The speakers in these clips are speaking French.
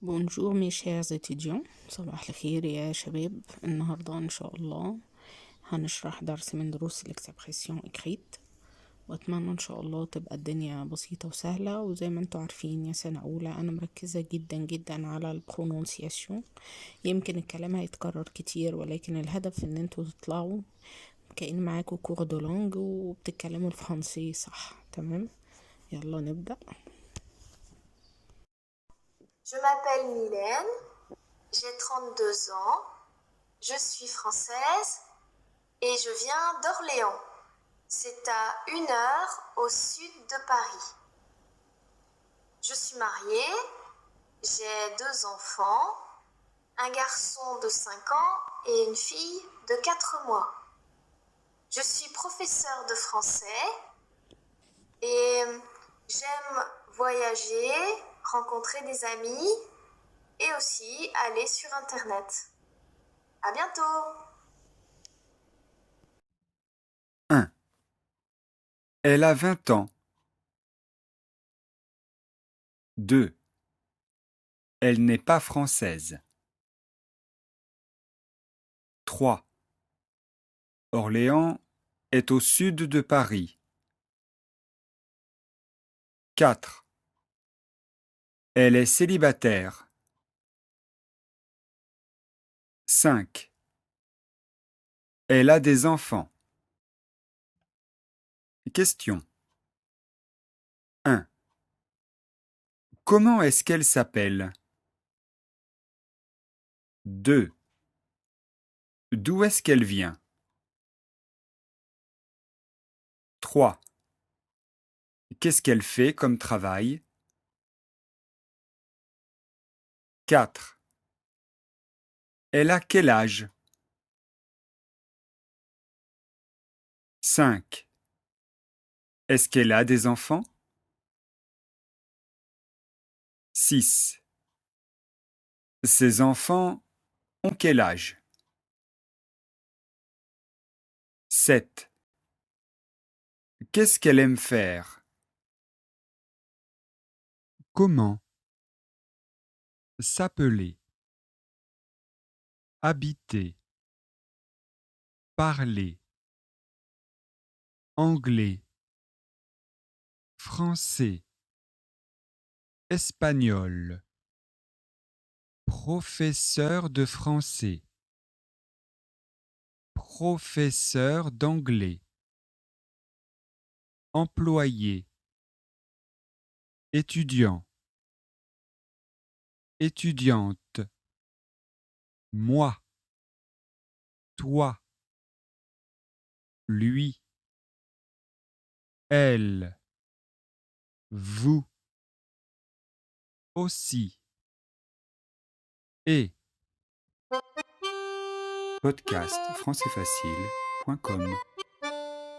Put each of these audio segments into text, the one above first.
بونجور mes chers étudiants. صباح الخير يا شباب. النهاردة إن شاء الله هنشرح درس من دروس الإكسبريسيون إكريت، وأتمنى إن شاء الله تبقى الدنيا بسيطة وسهلة. وزي ما انتوا عارفين يا سنة أولى أنا مركزة جدا جدا على البرونونسياسيون. يمكن الكلام هيتكرر كتير، ولكن الهدف إن انتوا تطلعوا كأن معاكوا كور دو لونج وبتتكلموا الفرنسي صح. تمام، يلا نبدأ. Je m'appelle Mylène, j'ai 32 ans, je suis française et je viens d'Orléans. C'est à 1 heure au sud de Paris. Je suis mariée, j'ai 2 enfants, un garçon de 5 ans et une fille de 4 mois. Je suis professeure de français et j'aime voyager, rencontrer des amis et aussi aller sur Internet. À bientôt! 1. Elle a 20 ans. 2. Elle n'est pas française. 3. Orléans est au sud de Paris. 4. Elle est célibataire. 5. Elle a des enfants. Question. 1. Comment est-ce qu'elle s'appelle? 2. D'où est-ce qu'elle vient? 3. Qu'est-ce qu'elle fait comme travail? 4. Elle a quel âge? 5. Est-ce qu'elle a des enfants? 6. Ses enfants ont quel âge? 7. Qu'est-ce qu'elle aime faire? Comment? S'appeler. Habiter. Parler. Anglais. Français. Espagnol. Professeur de français. Professeur d'anglais. Employé. Étudiant. Étudiante. Moi. Toi. Lui. Elle. Vous. Aussi. Et. Podcast françaisfacile.com.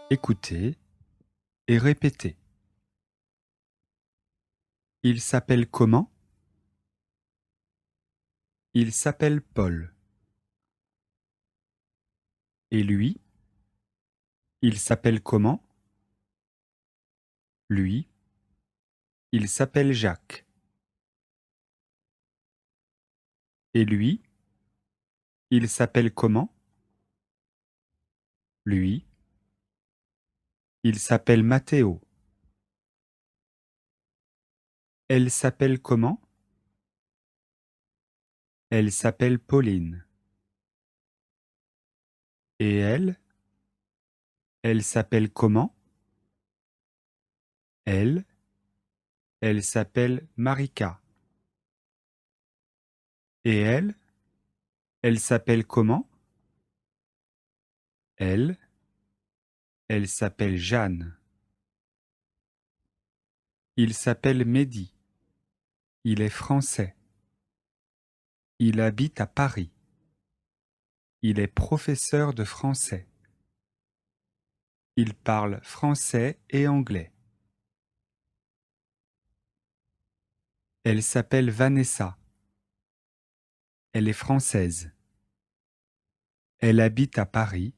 Écoutez et répétez. Il s'appelle comment? Il s'appelle Paul. Et lui? Il s'appelle comment? Lui? Il s'appelle Jacques. Et lui? Il s'appelle comment? Lui? Il s'appelle Matteo. Elle s'appelle comment? Elle s'appelle Pauline. Et elle? Elle s'appelle comment? Elle? Elle s'appelle Marika. Et elle? Elle s'appelle comment? Elle? Elle s'appelle Jeanne. Il s'appelle Mehdi. Il est français. Il habite à Paris. Il est professeur de français. Il parle français et anglais. Elle s'appelle Vanessa. Elle est française. Elle habite à Paris.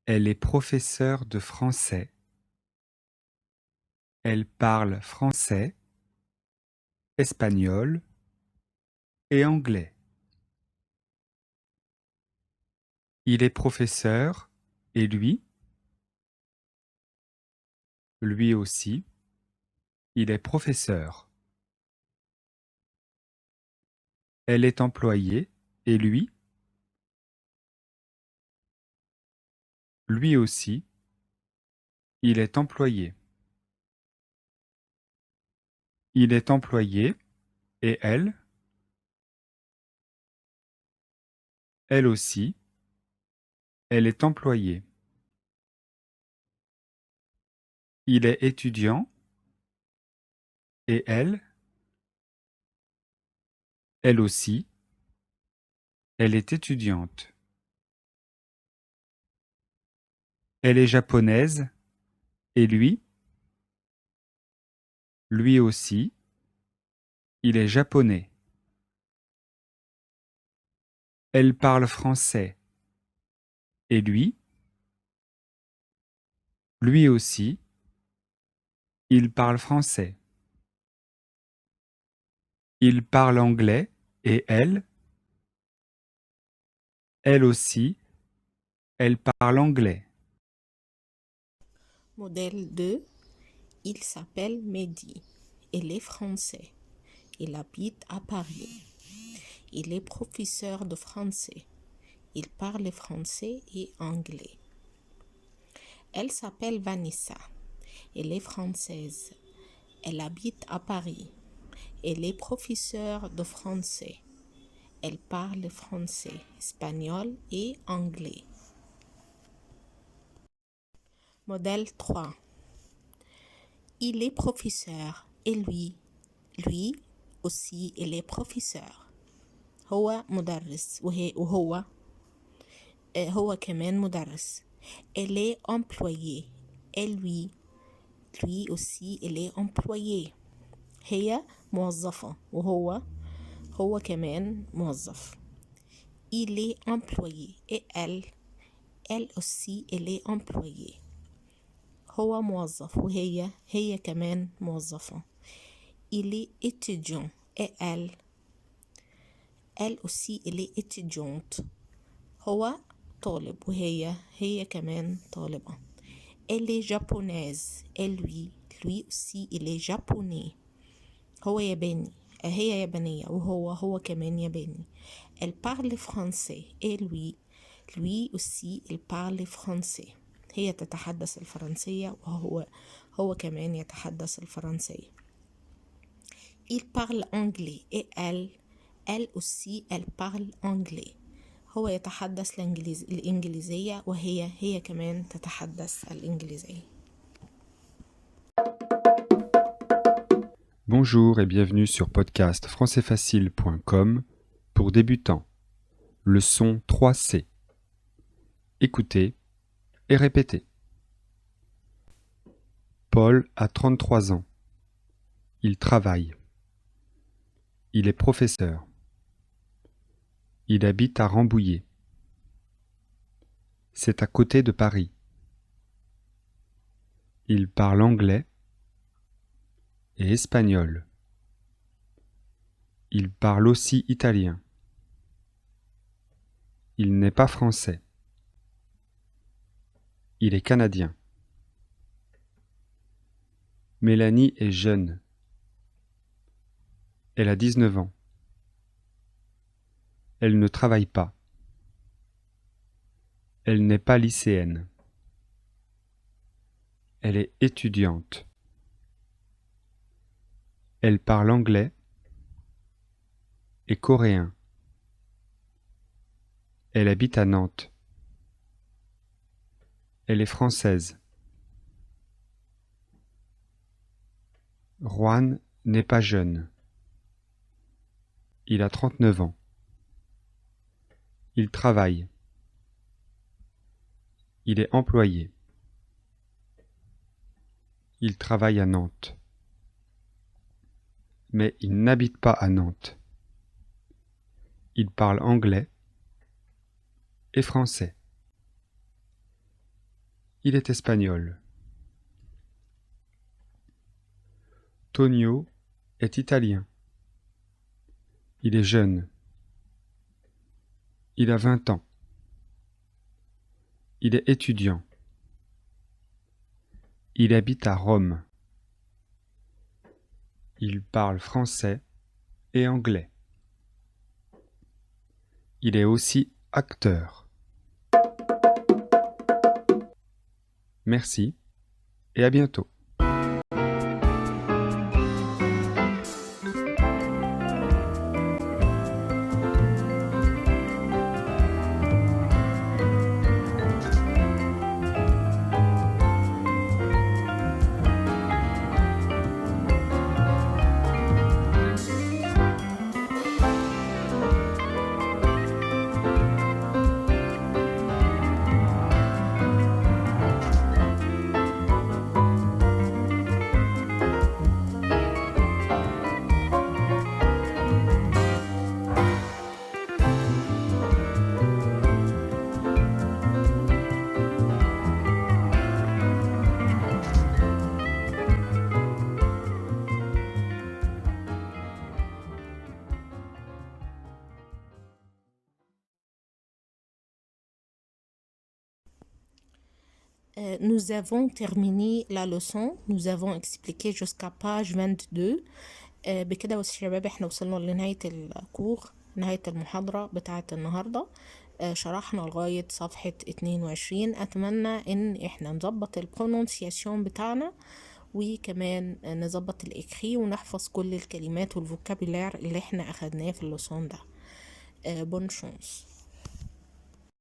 Elle est professeure de français. Elle parle français espagnol et anglais. Il est professeur et lui aussi, il est professeur. Elle est employée et lui aussi, il est employé. Il est employé et elle aussi, elle est employée. Il est étudiant et elle aussi, elle est étudiante. Elle est japonaise et lui aussi, il est japonais. Elle parle français et lui aussi, il parle français. Il parle anglais et elle aussi, elle parle anglais. Modèle 2, il s'appelle Mehdi. Il est français. Il habite à Paris. Il est professeur de français. Il parle français et anglais. Elle s'appelle Vanessa. Elle est française. Elle habite à Paris. Elle est professeure de français. Elle parle français, espagnol et anglais. Modèle 3. Il est professeur et lui aussi il est professeur. هو مدرس هو كمان مدرس. Elle est employée et lui aussi il est employé. هي موظفة هو كمان موظف. Il est employé et elle aussi elle est employée. هو موظف هي كمان موظفة. Il est étudiant et elle aussi elle est étudiante. هو طالب هي كمان طالبة. Elle est japonaise et lui aussi il est japonais. هو ياباني هي يابانية هو كمان ياباني. Elle parle français et lui aussi il parle français. هي تتحدث الفرنسية هو كمان يتحدث الفرنسية. Il parle anglais et elle aussi elle parle anglais. هو يتحدث الإنجليزية هي كمان تتحدث الإنجليزية. Bonjour et bienvenue sur podcast françaisfacile.com pour débutants. Leçon 3C. Écoutez et répétez. Paul a 33 ans. Il travaille. Il est professeur. Il habite à Rambouillet. C'est à côté de Paris. Il parle anglais et espagnol. Il parle aussi italien. Il n'est pas français. Il est canadien. Mélanie est jeune. Elle a 19 ans. Elle ne travaille pas. Elle n'est pas lycéenne. Elle est étudiante. Elle parle anglais et coréen. Elle habite à Nantes. Elle est française. Juan n'est pas jeune. Il a 39 ans. Il travaille. Il est employé. Il travaille à Nantes. Mais il n'habite pas à Nantes. Il parle anglais et français. Il est espagnol. Tonio est italien. Il est jeune. Il a 20 ans. Il est étudiant. Il habite à Rome. Il parle français et anglais. Il est aussi acteur. Merci et à bientôt. Nous avons terminé la leçon. Nous avons expliqué jusqu'à page 22. بكده بس شباب احنا وصلنا لنهاية الكور، نهاية المحاضرة بتاعة النهاردة. شرحنا لغاية صفحة 22. أتمنى إن احنا نظبط البرونونسياسيون بتاعنا، وكمان نظبط الإكري ونحفظ كل الكلمات والفوكابولار اللي احنا أخدناه في اللسون ده. بون شانس.